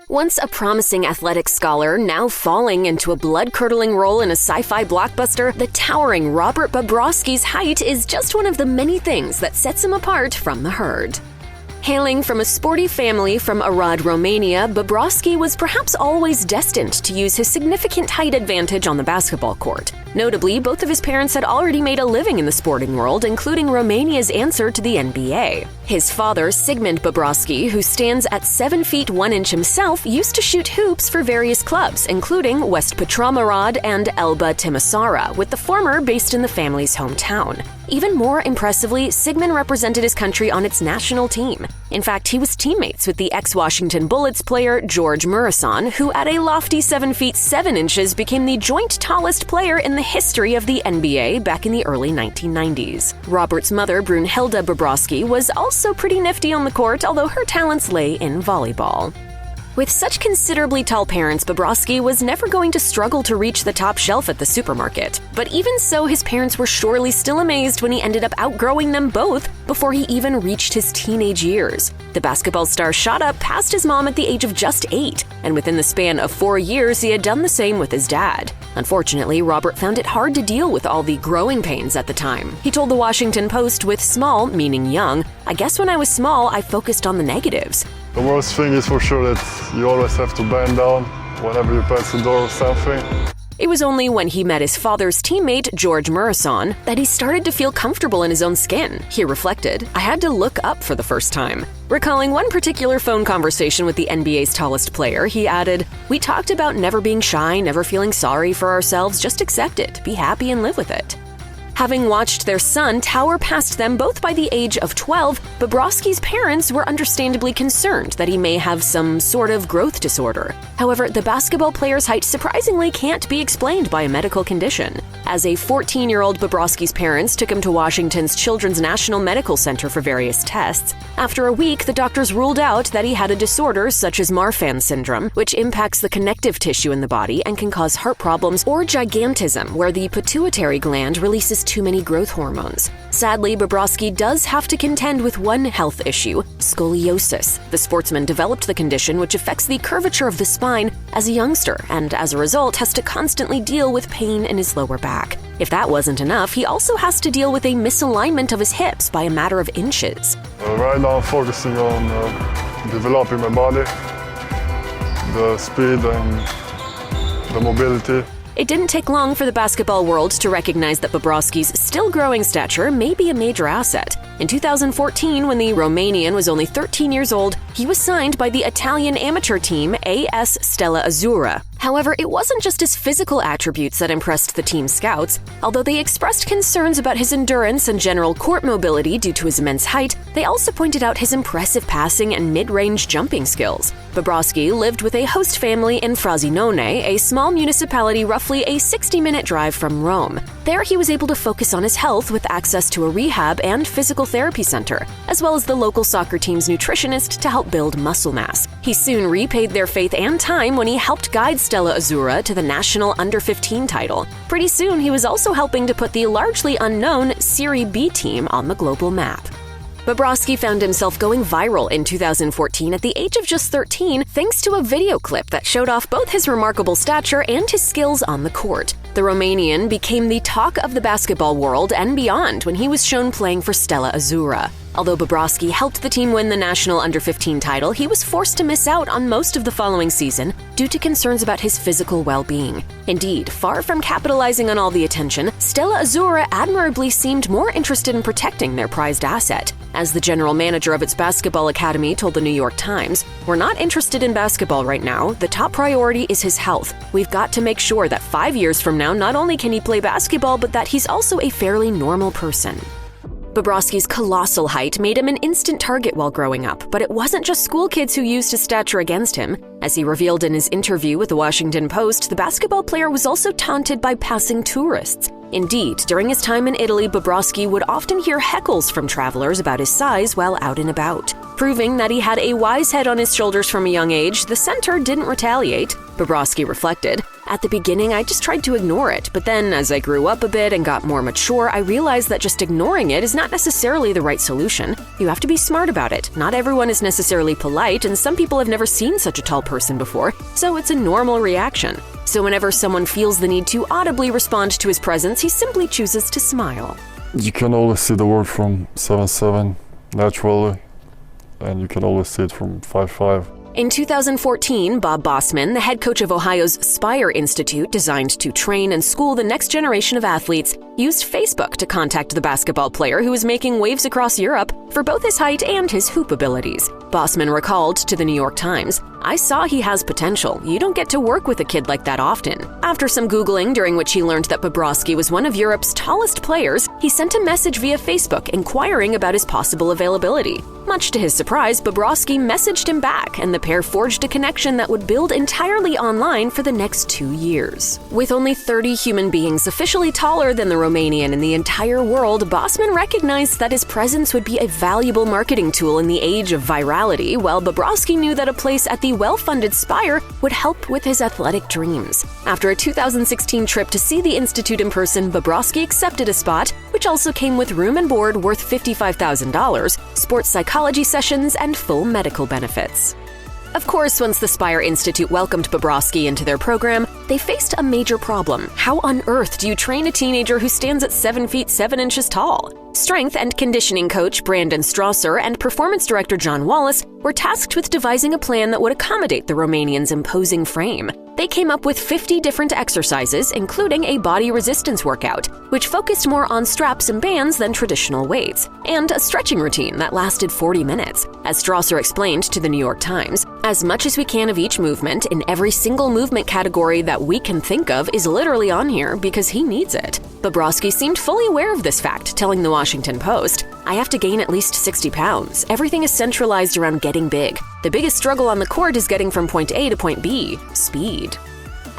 Once a promising athletics scholar, now falling into a blood-curdling role in a sci-fi blockbuster, the towering Robert Bobroczky's height is just one of the many things that sets him apart from the herd. Hailing from a sporty family from Arad, Romania, Bobroczkyi was perhaps always destined to use his significant height advantage on the basketball court. Notably, both of his parents had already made a living in the sporting world, including Romania's answer to the NBA. His father, Sigmund Bobroczkyi, who stands at 7 feet 1 inch himself, used to shoot hoops for various clubs, including West Petromarad and Elba Timisoara, with the former based in the family's hometown. Even more impressively, Sigmund represented his country on its national team. In fact, he was teammates with the ex-Washington Bullets player George Murison, who at a lofty 7 feet 7 inches became the joint tallest player in the history of the NBA back in the early 1990s. Robert's mother, Brunhilde Bobroczkyi, was also pretty nifty on the court, although her talents lay in volleyball. With such considerably tall parents, Bobroczkyi was never going to struggle to reach the top shelf at the supermarket. But even so, his parents were surely still amazed when he ended up outgrowing them both before he even reached his teenage years. The basketball star shot up past his mom at the age of just 8, and within the span of 4 years, he had done the same with his dad. Unfortunately, Robert found it hard to deal with all the growing pains at the time. He told the Washington Post, with small meaning young, "I guess when I was small, I focused on the negatives. The worst thing is for sure that you always have to bend down whenever you pass the door or something." It was only when he met his father's teammate, George Murison, that he started to feel comfortable in his own skin. He reflected, "I had to look up for the first time." Recalling one particular phone conversation with the NBA's tallest player, he added, "We talked about never being shy, never feeling sorry for ourselves, just accept it, be happy and live with it." Having watched their son tower past them both by the age of 12, Bobroczky's parents were understandably concerned that he may have some sort of growth disorder. However, the basketball player's height surprisingly can't be explained by a medical condition. As a 14-year-old, Bobroczky's parents took him to Washington's Children's National Medical Center for various tests. After a week, the doctors ruled out that he had a disorder such as Marfan syndrome, which impacts the connective tissue in the body and can cause heart problems, or gigantism, where the pituitary gland releases too many growth hormones. Sadly, Bobroczkyi does have to contend with one health issue: scoliosis. The sportsman developed the condition, which affects the curvature of the spine, as a youngster, and as a result has to constantly deal with pain in his lower back. If that wasn't enough, he also has to deal with a misalignment of his hips by a matter of inches. Right now I'm focusing on developing my body, the speed and the mobility. It didn't take long for the basketball world to recognize that Bobroczky's still growing stature may be a major asset. In 2014, when the Romanian was only 13 years old, he was signed by the Italian amateur team AS Stella Azzurra. However, it wasn't just his physical attributes that impressed the team scouts. Although they expressed concerns about his endurance and general court mobility due to his immense height, they also pointed out his impressive passing and mid-range jumping skills. Bobroczkyi lived with a host family in Frosinone, a small municipality roughly a 60-minute drive from Rome. There he was able to focus on his health with access to a rehab and physical therapy center, as well as the local soccer team's nutritionist to help build muscle mass. He soon repaid their faith and time when he helped guide Stella Azzurra to the national under-15 title. Pretty soon, he was also helping to put the largely unknown Serie B team on the global map. Bobroczkyi found himself going viral in 2014 at the age of just 13 thanks to a video clip that showed off both his remarkable stature and his skills on the court. The Romanian became the talk of the basketball world and beyond when he was shown playing for Stella Azzurra. Although Bobroczkyi helped the team win the national under-15 title, he was forced to miss out on most of the following season due to concerns about his physical well-being. Indeed, far from capitalizing on all the attention, Stella Azzurra admirably seemed more interested in protecting their prized asset. As the general manager of its basketball academy told the New York Times, "We're not interested in basketball right now. The top priority is his health. We've got to make sure that 5 years from now, not only can he play basketball, but that he's also a fairly normal person." Bobroczky's colossal height made him an instant target while growing up, but it wasn't just school kids who used his stature against him. As he revealed in his interview with the Washington Post, the basketball player was also taunted by passing tourists. Indeed, during his time in Italy, Bobroczkyi would often hear heckles from travelers about his size while out and about. Proving that he had a wise head on his shoulders from a young age, the center didn't retaliate. Bobroczkyi reflected, At the beginning, I just tried to ignore it, but then as I grew up a bit and got more mature, I realized that just ignoring it is not necessarily the right solution. You have to be smart about it. Not everyone is necessarily polite, and some people have never seen such a tall person before, so it's a normal reaction. So whenever someone feels the need to audibly respond to his presence, he simply chooses to smile. You can always see the world from 7'7" naturally, and you can always see it from 5'5". In 2014, Bob Bossman, the head coach of Ohio's Spire Institute, designed to train and school the next generation of athletes, used Facebook to contact the basketball player who was making waves across Europe for both his height and his hoop abilities. Bossman recalled to the New York Times, "I saw he has potential. You don't get to work with a kid like that often." After some Googling, during which he learned that Bobroczkyi was one of Europe's tallest players, he sent a message via Facebook inquiring about his possible availability. Much to his surprise, Bobroczkyi messaged him back, and the pair forged a connection that would build entirely online for the next 2 years. With only 30 human beings officially taller than the Romanian in the entire world, Bossman recognized that his presence would be a valuable marketing tool in the age of virality, while Bobroczkyi knew that a place at the well-funded Spire would help with his athletic dreams. After a 2016 trip to see the institute in person, Bobroczkyi accepted a spot, which also came with room and board worth $55,000, sports psychology sessions, and full medical benefits. Of course, once the Spire Institute welcomed Bobroczkyi into their program, they faced a major problem. How on earth do you train a teenager who stands at 7 feet 7 inches tall? Strength and conditioning coach Brandon Strasser and performance director John Wallace were tasked with devising a plan that would accommodate the Romanian's imposing frame. They came up with 50 different exercises, including a body resistance workout, which focused more on straps and bands than traditional weights, and a stretching routine that lasted 40 minutes. As Strasser explained to the New York Times, "As much as we can of each movement in every single movement category that we can think of is literally on here because he needs it." Bobroczkyi seemed fully aware of this fact, telling the Washington Post, "I have to gain at least 60 pounds. Everything is centralized around getting big. The biggest struggle on the court is getting from point A to point B, speed."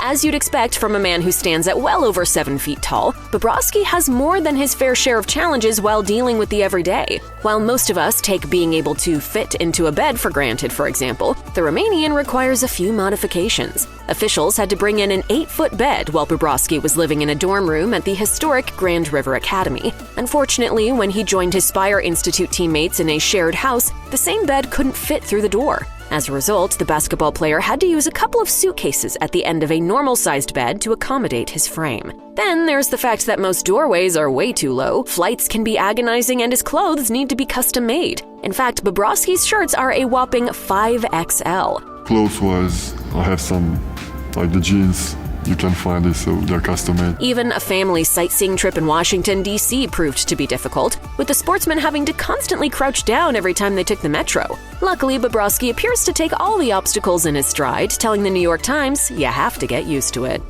As you'd expect from a man who stands at well over 7 feet tall, Bobroczkyi has more than his fair share of challenges while dealing with the everyday. While most of us take being able to fit into a bed for granted, for example, the Romanian requires a few modifications. Officials had to bring in an 8-foot bed while Bobroczkyi was living in a dorm room at the historic Grand River Academy. Unfortunately, when he joined his Spire Institute teammates in a shared house, the same bed couldn't fit through the door. As a result, the basketball player had to use a couple of suitcases at the end of a normal-sized bed to accommodate his frame. Then there's the fact that most doorways are way too low, flights can be agonizing, and his clothes need to be custom-made. In fact, Bobroczkyi's shirts are a whopping 5XL. Clothes-wise, I have some, like the jeans. You can find it, so they're custom-made. Even a family sightseeing trip in Washington, D.C. proved to be difficult, with the sportsmen having to constantly crouch down every time they took the metro. Luckily, Bobroczkyi appears to take all the obstacles in his stride, telling the New York Times, "You have to get used to it."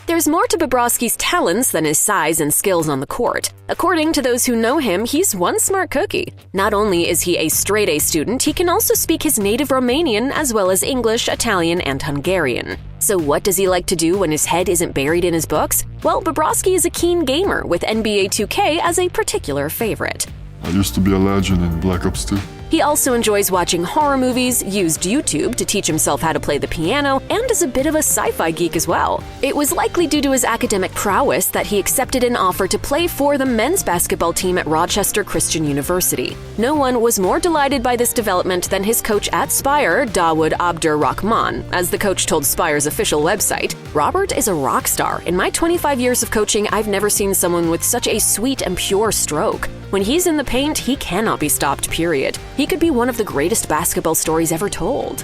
There's more to Bobroczkyi's talents than his size and skills on the court. According to those who know him, he's one smart cookie. Not only is he a straight-A student, he can also speak his native Romanian as well as English, Italian, and Hungarian. So what does he like to do when his head isn't buried in his books? Well, Bobroczkyi is a keen gamer, with NBA 2K as a particular favorite. I used to be a legend in Black Ops 2. He also enjoys watching horror movies, used YouTube to teach himself how to play the piano, and is a bit of a sci-fi geek as well. It was likely due to his academic prowess that he accepted an offer to play for the men's basketball team at Rochester Christian University. No one was more delighted by this development than his coach at Spire, Dawood Abdur-Rahman. As the coach told Spire's official website, "Robert is a rock star. In my 25 years of coaching, I've never seen someone with such a sweet and pure stroke. When he's in the paint, he cannot be stopped, period. He could be one of the greatest basketball stories ever told."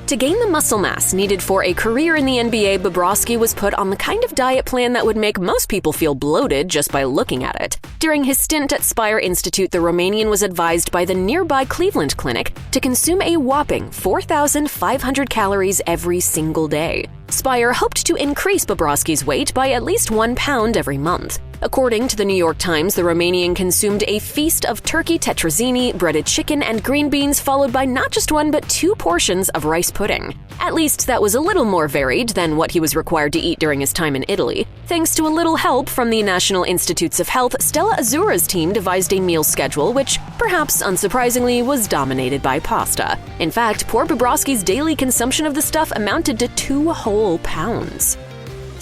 To gain the muscle mass needed for a career in the NBA, Bobroczkyi was put on the kind of diet plan that would make most people feel bloated just by looking at it. During his stint at Spire Institute, the Romanian was advised by the nearby Cleveland Clinic to consume a whopping 4,500 calories every single day. Spire hoped to increase Bobroczkyi's weight by at least 1 pound every month. According to the New York Times, the Romanian consumed a feast of turkey tetrazzini, breaded chicken, and green beans, followed by not just 1 but 2 portions of rice pudding. At least that was a little more varied than what he was required to eat during his time in Italy. Thanks to a little help from the National Institutes of Health, Stella Azzurra's team devised a meal schedule which, perhaps unsurprisingly, was dominated by pasta. In fact, poor Bobroczkyi's daily consumption of the stuff amounted to 2 whole pounds.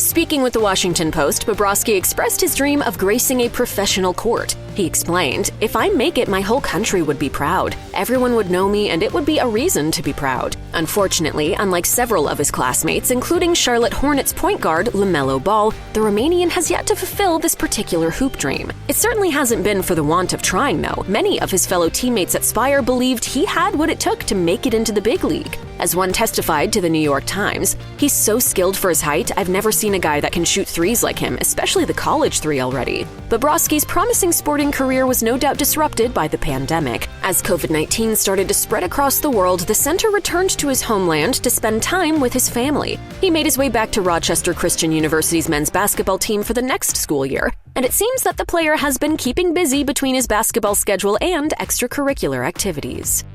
Speaking with the Washington Post, Bobroczkyi expressed his dream of gracing a professional court. He explained, "If I make it, my whole country would be proud. Everyone would know me, and it would be a reason to be proud." Unfortunately, unlike several of his classmates, including Charlotte Hornets point guard LaMelo Ball, the Romanian has yet to fulfill this particular hoop dream. It certainly hasn't been for the want of trying, though. Many of his fellow teammates at Spire believed he had what it took to make it into the big league. As one testified to the New York Times, "He's so skilled for his height, I've never seen a guy that can shoot threes like him, especially the college three already." Bobroczky's promising sporting career was no doubt disrupted by the pandemic. As COVID-19 started to spread across the world, the center returned to his homeland to spend time with his family. He made his way back to Rochester Christian University's men's basketball team for the next school year, and it seems that the player has been keeping busy between his basketball schedule and extracurricular activities.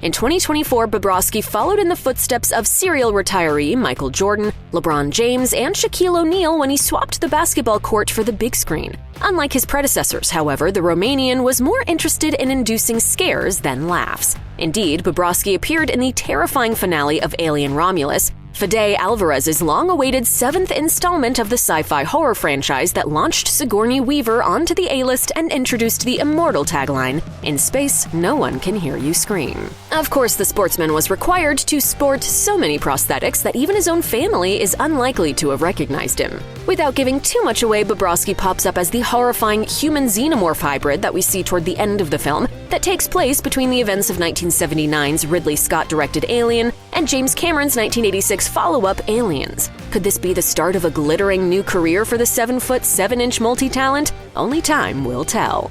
In 2024, Bobroczkyi followed in the footsteps of serial retiree Michael Jordan, LeBron James, and Shaquille O'Neal when he swapped the basketball court for the big screen. Unlike his predecessors, however, the Romanian was more interested in inducing scares than laughs. Indeed, Bobroczkyi appeared in the terrifying finale of Alien Romulus, Fede Alvarez's long-awaited 7th installment of the sci-fi horror franchise that launched Sigourney Weaver onto the A-list and introduced the immortal tagline, "In space, no one can hear you scream." Of course, the sportsman was required to sport so many prosthetics that even his own family is unlikely to have recognized him. Without giving too much away, Bobroczkyi pops up as the horrifying human xenomorph hybrid that we see toward the end of the film that takes place between the events of 1979's Ridley Scott-directed Alien and James Cameron's 1986 follow-up Aliens. Could this be the start of a glittering new career for the 7-foot, 7-inch multi-talent? Only time will tell.